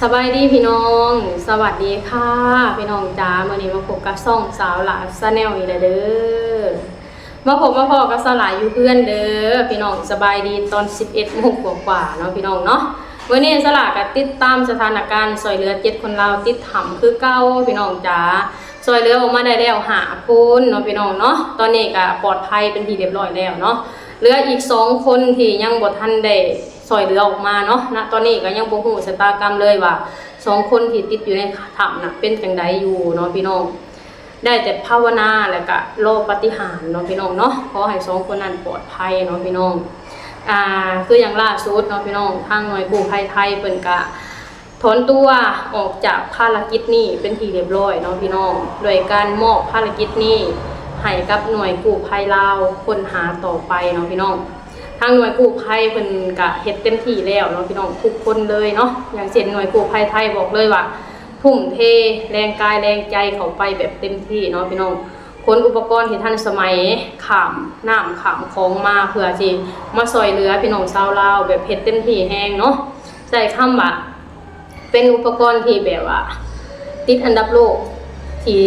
สบายดีพี่น้องสวัสดีค่ะพี่น้องจ้ามื่อนี้มาพบกับซ่องสาวหลาซาแนลอีกแล้วเด้อมาพบกับสาวหลาอยู่เพื่อนเด้อพี่น้องสบายดีตอน 11 โมงกว่าเนาะพี่น้องเนาะวันนี้สาวหลาก็ติดตามสถานการณ์ซอยเรือ7คนลาวติดถ้ำคือเก่าพี่น้องจ้าซอยเรือออกมาได้แล้ว5 คนเนาะพี่น้องเนาะตอนนี้ก็ปลอดภัยเป็นที่เรียบร้อยแล้วเนาะเหลืออีก2 คนที่ยังบ่ทันได้ซอยเรือออกมาเนาะณตอนนี้ก็ยังบ่ฮู้ชะตากรรมเลยว่า2 คนที่ติดอยู่ในถ้ำน่ะเป็นจังไดอยู่เนาะพี่น้องได้แต่ภาวนาแล้วก็รอปาฏิหาริย์เนาะพี่น้องเนาะขอให้2 คนนั้นปลอดภัยเนาะพี่น้องคืออย่างล่าสุดเนาะพี่น้องทางหน่วยกู้ภัยไทยเพิ่นก็ถอนตัวออกจากภารกิจนี้เป็นที่เรียบร้อยเนาะพี่น้องโดยการมอบภารกิจนี้ให้กับหน่วยกู้ภัยลาวค้นหาต่อไปเนาะพี่น้องทางหน่วยกู้ภัยเพิ่นก็เฮ็ดเต็มที่แล้วเนาะพี่น้องทุกคนเลยเนาะอย่างเช่นหน่วยกู้ภัยไทยบอกเลยว่าทุ่มเทแรงกายแรงใจเข้าไปแบบเต็มที่เนาะพี่น้องขนอุปกรณ์ที่ทันสมัยข้ามน้ำข้ามคลองมาเพื่อที่มาช่วยเหลือพี่น้องชาวลาวแบบเฮ็ดเต็มที่แฮงเนาะใช้คำว่าเป็นอุปกรณ์ที่แบบว่าติดอันดับโลกที่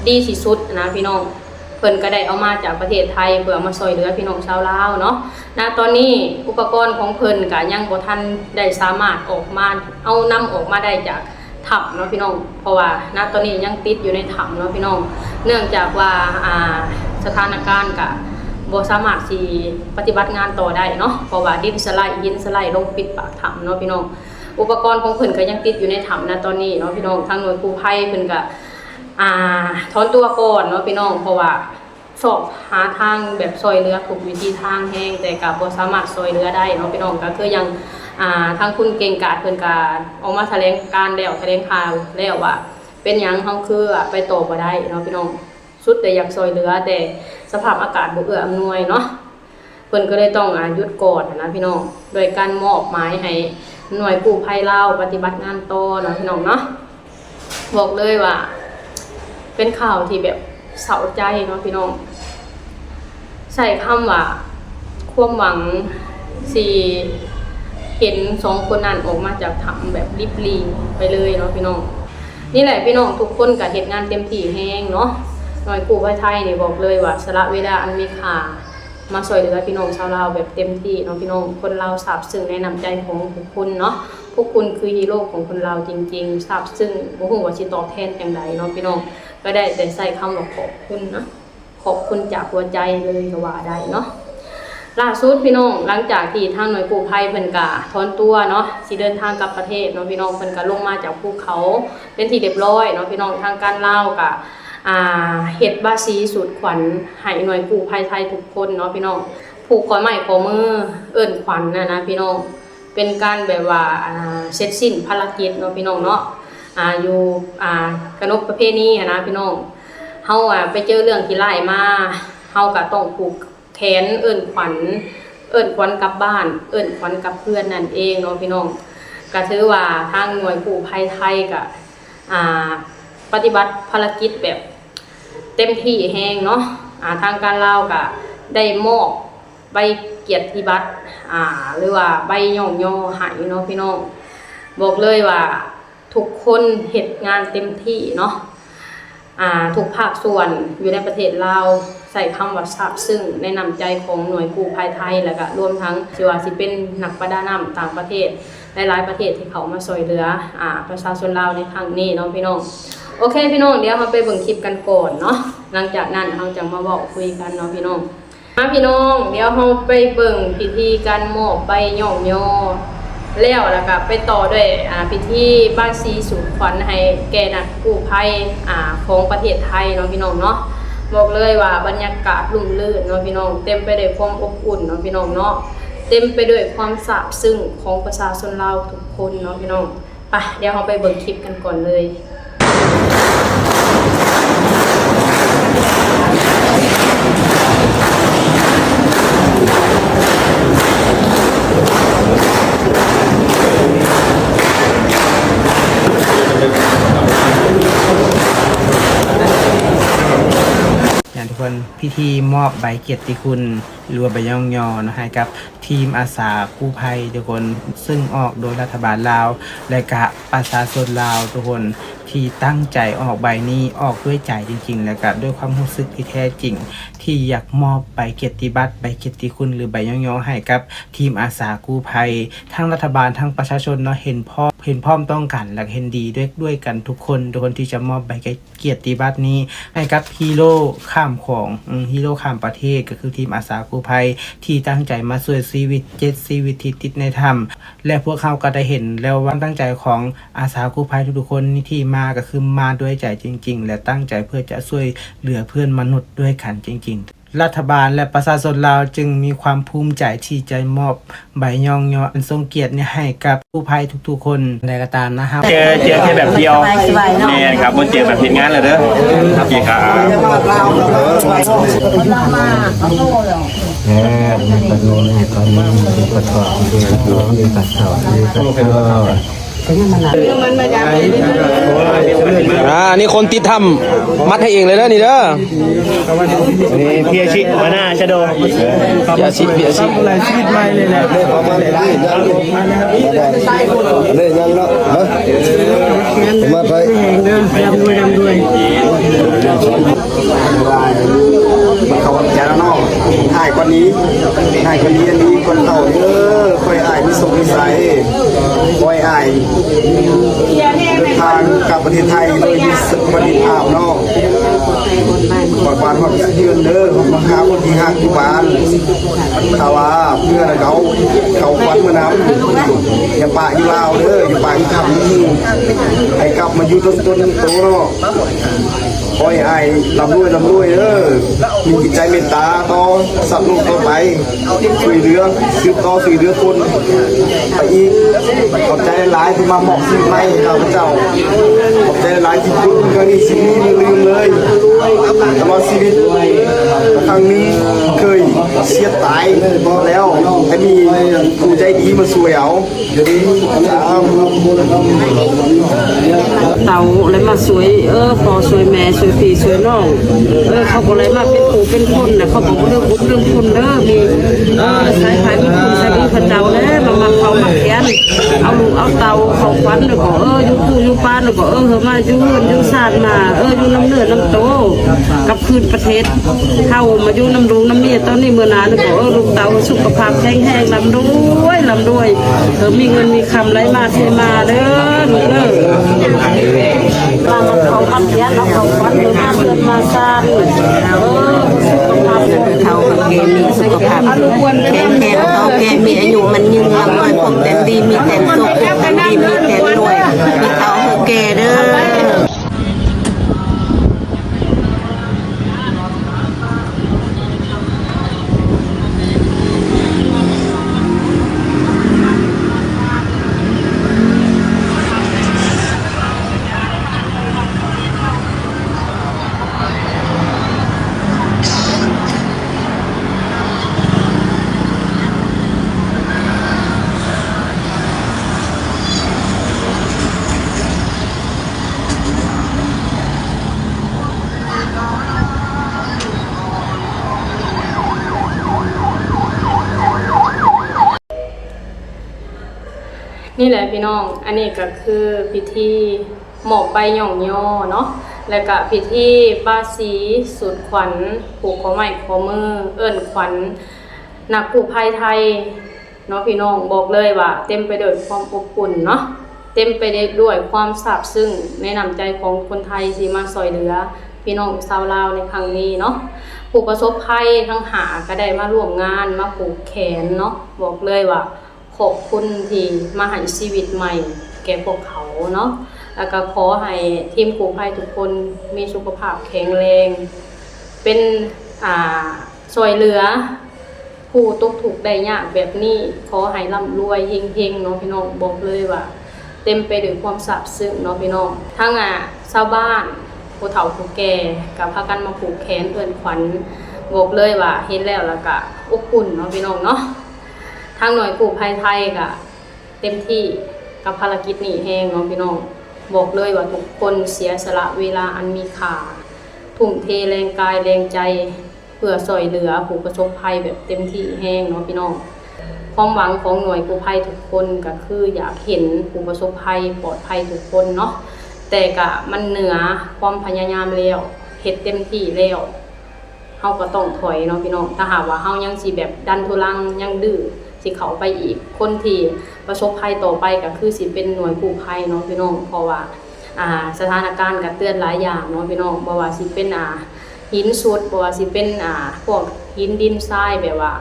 ดีที่สุดนะพี่น้องเพิ่นก็ได้เอามาจากประเทศไทยเพื่อมาช่วยเหลือพี่น้องชาวลาวเนาะณตอนนี้อุปกรณ์ของเพิ่นก็ยังบ่ทันได้สามารถออกมาเอานำออกมาได้จากถ้ำเนาะพี่น้องเพราะว่าณตอนนี้ยังติดอยู่ในถ้ำเนาะพี่น้องเนื่องจากว่าสถานการณ์ก็บ่สามารถสิปฏิบัติงานต่อได้เนาะเพราะว่าดินสไลด์ลงปิดปากถ้ำเนาะพี่น้องอุปกรณ์ของเพิ่นก็ยังติดอยู่ในถ้ำณตอนนี้เนาะพี่น้องทางหน่วยกู้ภัยเพิ่นก็ถอนตัวก่อนเนาะพี่น้องเพราะว่าสอบหาทางแบบซอยเรือถูกวิธีทางแห้งแต่ก็บ่สามารถซอยเรือได้เนาะพี่น้องก็คือยังทางคุณเก่งกาจเพิ่นก็ออกมาแถลงการแล้วแถลงข่าวแล้วว่าเป็นหยังเฮาคือไปต่อบ่ได้เนาะพี่น้องสุดแต่อยากซอยเรือแต่สภาพอากาศบ่เอื้ออำนวยเนาะเพิ่นก็เลยต้องหยุดก่อนนะพี่น้องโดยการมอบหมายให้หน่วยกู้ภัยลาวปฏิบัติงานต่อเนาะพี่น้องเนาะบอกเลยว่าเป็นข่าวที่แบบเศร้าใจเนาะพี่น้องใส่คำว่าความหวังสิเห็น2 คนนั้นออกมาจากถ้ำแบบริบหรี่ไปเลยเนาะพี่น้องนี่แหละพี่น้องทุกคนก็เฮ็ดงานเต็มที่แฮงเนาะหน่วยกู้ภัยไทยนี่บอกเลยว่าสละเวลาอันมีค่ามาช่วยเหลือพี่น้องชาวลาวแบบเต็มที่เนาะพี่น้องคนลาวซาบซึ้งในน้ำใจของทุกคนเนาะพวกคุณคือฮีโร่ของคนลาวจริงๆซาบซึ้งบ่ฮู้ว่าสิตอบแทนจังไดเนาะพี่น้องก็ได้แต่ใส่คำว่าขอบคุณนะขอบคุณจากหัวใจเลยก็ว่าได้เนาะล่าสุดพี่น้องหลังจากที่ทางหน่วยกู้ภัยเพิ่นก็ถอนตัวเนาะสิเดินทางกลับประเทศเนาะพี่น้องเพิ่นก็ลงมาจากภูเขาเป็นที่เรียบร้อยเนาะพี่น้องทางการลาวก็เฮ็ดบาสีสูตรขวัญให้หน่วยกู้ภัยไทยทุกคนเนาะพี่น้องผูกข้อไม้ข้อมือเอิ้นขวัญนะพี่น้องเป็นการแบบว่าเสร็จสิ้นภารกิจเนาะพี่น้องเนาะอยู่กนกประเพณีนะพี่น้องเฮาไปเจอเรื่องที่ร้ายมาเฮาก็ต้องผูกแขนเอิ้นขวัญกลับบ้านเอิ้นขวัญกลับเพื่อนนั่นเองเนาะพี่น้องก็ถือว่าทางหน่วยกู้ภัยไทยก็ปฏิบัติภารกิจแบบเต็มที่แฮงเนาะทางการลาวก็ได้มอบใบเกียรติบัตรหรือว่าใบย่องย่อให้เนาะพี่น้องบอกเลยว่าทุกคนเฮ็ดงานเต็มที่เนาะทุกภาคส่วนอยู่ในประเทศลาวใส่คำว่าซาบซึ้งในน้ำใจของหน่วยกู้ภัยไทยแล้วก็รวมทั้งสิว่าสิเป็นนักประดาน้ำต่างประเทศหลายๆประเทศที่เขามาช่วยเหลือประชาชนลาวในครั้งนี้เนาะพี่น้องโอเคพี่น้องเดี๋ยวเราไปเบิ่งคลิปกันก่อนเนาะหลังจากนั้นเราจะมาบอกคุยกันเนาะพี่น้องพี่น้องเดี๋ยวเราไปเบิ่งพิธีการมอบใบย่องย่อแล้วก็ไปต่อด้วยพิธีบ้านสีสูตรขวัญให้แก่นักกู้ภัยของประเทศไทยเนาะพี่น้องเนาะบอกเลยว่าบรรยากาศลุ่มลื่นเนาะพี่น้องเต็มไปด้วยความอบอุ่นเนาะพี่น้องเนาะเต็มไปด้วยความซาบซึ้งของประชาชนลาวทุกคนเนาะพี่น้องไปเดี๋ยวเราไปเบิ่งคลิปกันก่อนเลยอย่างทุกคน คนพิธีมอบใบเกียรติคุณหรือว่าใบย่องยอนะให้กับทีมอาสากู้ภัยทุกคนซึ่งออกโดยรัฐบาลลาวและกะประชาชนลาวทุกคนที่ตั้งใจออกใบนี้ออกด้วยใจจริงๆและก็ด้วยความรู้สึกที่แท้จริงที่อยากมอบใบเกียรติบัตรใบเกียรติคุณหรือใบย่องยอให้กับทีมอาสากู้ภัยทั้งรัฐบาลทั้งประชาชนเนาะเห็นพร้อมต้องกันและเห็นดีด้วยกันทุกคนที่จะมอบใบเกียรติบัตรนี้ให้กับฮีโร่ข้ามของฮีโร่ข้ามประเทศก็คือทีมอาสากู้ภัยที่ตั้งใจมาช่วยชีวิต7ชีวิตที่ติดในถ้ำและพวกเขาก็ได้เห็นแล้วว่าตั้งใจของอาสากู้ภัยทุกๆคนที่มาก็คือมาด้วยใจจริงๆและตั้งใจเพื่อจะช่วยเหลือเพื่อนมนุษย์ด้วยกันจริงๆรัฐบาลและประชาชนลาวจึงมีความภูมิใจที่จะมอบใบย่องยออันทรงเกียรติให้กับกู้ภัยทุกๆคนในกระตานนะครับเจอแค่แบบเดียวเนี่ยครับมันเจอแบบเห็นงานเลยเด้อครับพี่ครับนี่คนติดทำมัดให้เองเลยนะนี่เด้อนี่พี่อาชิมาหน้าชะโดพี่อาชิอะไรชีวิตใหม่เลยแหละนี่ยังเนาะมาไปดำด้วยเขาจะนอกถ่ายคนนี้อันนี้คนเต่าคอยอ่ายมีสมนิสัยคอยอ่ายทางกับประเทศไทยโดยมีสมบัติภาพนอกบทบาทความยืนมาหาคนที่หักที่บ้านถ้าว่าเพื่อนเขาควันมานำอย่าปะอยู่ลาวอย่าปะอยู่ทำให้กลับมาอยู่ต้นโตเนาะคอยไอ้ลำรวยมีจิตใจเมตตาต่อสัตว์โลกต่อไปช่วยเหลือคนไปอีกขอบใจหลายที่มาเหมาะสิ่งใหม่เราพระเจ้าขอบใจหลายที่คุณครั้งนี้สิ่งนี้ไม่ลืมเลยตลอดชีวิตครั้งนี้เคยเสียตายแล้วให้มีผู้ใจดีมาช่วยเอาเต่าเลยมาสวยพอสวยแม่สวยพี่สวยน้องเขาก็เลยมาเป็นปู่เป็นคนนะเขาบอกเรื่องบุญเรื่องคุณมีสายไฟมีคุณสายบุญพระเจ้ามาเขามาแขนเอาลูกเอาเต่าเขาควันแล้วก็อยู่คู่อยู่ป้านแล้วก็มาอยู่เฮือนอยู่ศาสตร์มาอยู่น้ำเนื้อน้ำโตกับคืนประเทศเข้ามาอยู่น้ำรุงน้ำเมียตอนนี้เมื่อนานแล้วก็ลูกเต่าสุขภาพแข็งแรงลำด้วยมีเงินมีคำไหลมาเทมาเด้อลูกมาเขาทำเสียเราเขาควันมาเพื่อนมาซานสุขภาพเขาแกมีสุขภาพแข็งแรงเขาแกมีอายุมันยืนลำน้อยผมแต่ดีมีแต่สุขแต่ดีมีแต่รวยมีเขาแกเด้อนี่แหละพี่น้องอันนี้ก็คือพิธีหมอบใบย่องย่อเนาะแล้วก็พิธีป้าสีสุดขวัญผูกข้อไม้ข้อมือเอิ้นขวัญนักกู้ภัยไทยเนาะพี่น้องบอกเลยว่าเต็มไปด้วยความอบอุ่นเนาะเต็มไปด้วยความซาบซึ้งในน้ำใจของคนไทยที่มาช่วยเหลือพี่น้องชาวลาวในครั้งนี้เนาะผู้ประสบภัยทั้งหาก็ได้มาร่วมงานมาผูกแขนเนาะบอกเลยว่าขอบคุณที่มาให้ชีวิตใหม่แก่พวกเขาเนาะแล้วก็ขอให้ทีมกู้ภัยทุกคนมีสุขภาพแข็งแรงเป็นช่วยเหลือผู้ตกทุกข์ได้ยากแบบนี้ขอให้ร่ำรวยเฮงๆเนาะพี่น้องบอกเลยว่าเต็มไปด้วยความซาบซึ้งเนาะพี่น้องทั้งชาวบ้านผู้เฒ่าผู้แก่กับพากันมาผูกแขนเพื่อนขวัญบอกเลยว่าเห็นแล้วก็อบอุ่นเนาะพี่น้องเนาะทางหน่วยกู้ภัยไทยก็เต็มที่กับภารกิจนี้แฮงเนาะพี่น้องบอกเลยว่าทุกคนเสียสละเวลาอันมีค่า ทุ่มเทแรงกายแรงใจเพื่อช่วยเหลือผู้ประสบภัยแบบเต็มที่แห้งเนาะพี่น้องความหวังของหน่วยกู้ภัยทุกคนก็คืออยากเห็นผู้ประสบภัยปลอดภัยทุกคนเนาะแต่ก็มันเหนือความพยายามแล้วเฮ็ดเต็มที่แล้วเฮาก็ต้องถอยเนาะพี่น้องถ้าหากว่าเฮายังสิแบบดันทุลังยังดื้อสิเข้าไปอีกคนที่ประสบภัยต่อไปก็คือสิเป็นหน่วยกู้ภัยเนาะพี่น้องเพราะว่าสถานการณ์ก็เตือนหลายอย่างเนาะพี่น้องบ่ว่าสิเป็นหินสุดบ่ว่าสิเป็นพวกหินดินทรายแบบว่า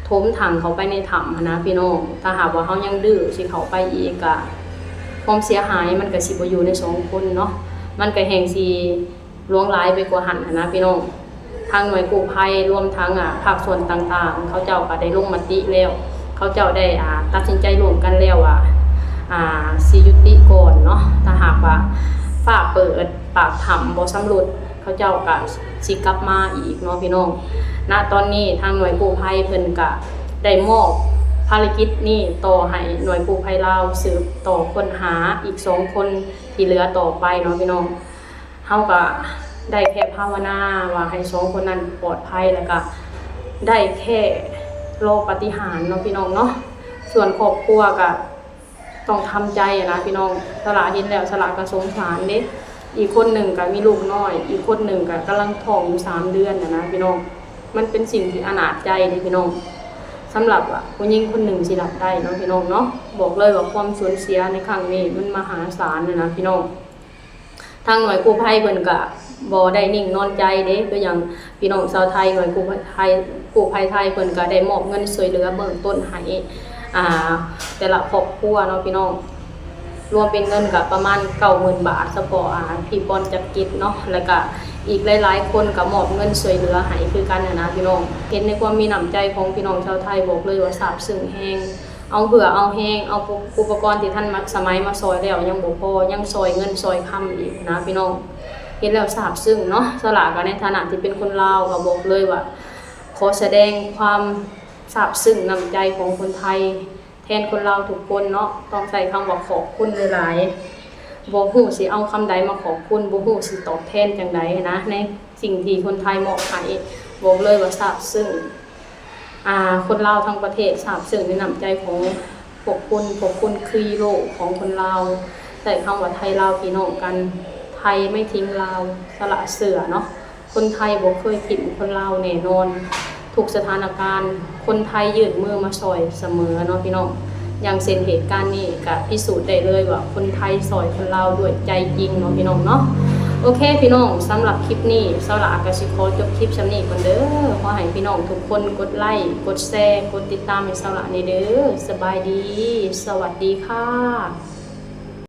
ถมถังเข้าไปในถ้ำนะพี่น้องถ้าหากว่าเฮายังดื้อสิเข้าไปอีกก็ความเสียหายมันก็สิบ่อยู่ใน2คนเนาะมันก็แห่งสิล่วงหลายไปกว่าหันนะพี่น้องทางหน่วยกู้ภัยรวมทั้งภาคส่วนต่างๆเขาเจ้าก็ได้ลงมติแล้วเขาเจ้าได้ตัดสินใจร่วมกันแล้วว่าสิยุติก่อนเนาะถ้าหากว่าฝ้าเปิดปากถ้ำบ่สำรุดเขาเจ้าก็สิกลับมาอีกเนาะพี่น้องณตอนนี้ทางหน่วยกู้ภัยเพิ่นก็ได้มอบภารกิจนี้ต่อให้หน่วยกู้ภัยลาวสืบต่อค้นหาอีก2คนที่เหลือต่อไปเนาะพี่น้องเฮาก็ได้แค่ภาวนาว่าให้2คนนั้นปลอดภัยแล้วก็ได้แค่รอปาฏิหาริย์เนาะพี่น้องเนาะส่วนครอบครัวก็ต้องทำใจนะพี่น้องสละเห็นแล้วสละก็สงสารเด้อีกคนหนึ่งก็มีลูกน้อยอีกคนหนึ่งก็กำลังท้องอยู่3 เดือนนะพี่น้องมันเป็นสิ่งที่อนาถใจเลยพี่น้องสำหรับผู้หญิงคนหนึ่งสิรับได้เนาะพี่น้องเนาะบอกเลยว่าความสูญเสียในครั้งนี้มันมหาศาลนะพี่น้องทางหน่วยกู้ภัยเพิ่นก็บ่ได้นิ่งนอนใจเด้คืออย่างพี่น้องชาวไทยหน่วยกู้ภัยไทยเพิ่นก็ได้มอบเงินช่วยเหลือเบื้องต้นให้แต่ละครอบครัวเนาะพี่น้องรวมเป็นเงินก็ประมาณ 90,000 บาทเฉพาะพี่ปอนจักกิจเนาะแล้วก็อีกหลายๆคนก็มอบเงินช่วยเหลือให้คือกันนะพี่น้องเห็นในความมีน้ำใจของพี่น้องชาวไทยบอกเลยว่าซาบซึ้งแฮงเอาเหือเอาแฮงเอาอุปกรณ์ที่ท่านสมัยมาซอยแล้วยังบ่พอยังซอยเงินซอยคำอีกนะพี่น้องเห็นแล้วซาบซึ้งเนาะสละก็ในฐานะที่เป็นคนลาวก็บอกเลยว่าขอแสดงความซาบซึ้งน้ำใจของคนไทยแทนคนลาวทุกคนเนาะต้องใส่คำว่าขอบคุณหลายๆบ่ฮู้สิเอาคำใดมาขอบคุณบ่ฮู้สิตอบแทนจังไดนะในสิ่งที่คนไทยมอบให้บอกเลยว่าซาบซึ้งคนลาวทั้งประเทศซาบซึ้งในน้ำใจของพวกคุณคือฮีโร่ของคนลาวใส่คำว่าไทยลาวพี่น้องกันไทยไม่ทิ้งลาวสละเสือเนาะคนไทยบ่เคยทิ้งคนลาวแน่นอนทุกสถานการณ์คนไทยยื่นมือมาช่วยเสมอเนาะพี่น้องอย่างเช่นเหตุการณ์นี้ก็พิสูจน์ได้เลยว่าคนไทยช่วยคนลาวด้วยใจจริงเนาะพี่น้องเนาะโอเคพี่น้องสำหรับคลิปนี้สาวหลากสิขอจบคลิปสำนี้ก่อนเด้อขอให้พี่น้องทุกคนกดไลค์กดแชร์กดติดตามให้สาวหลานี่เด้อสบายดีสวัสดีค่ะ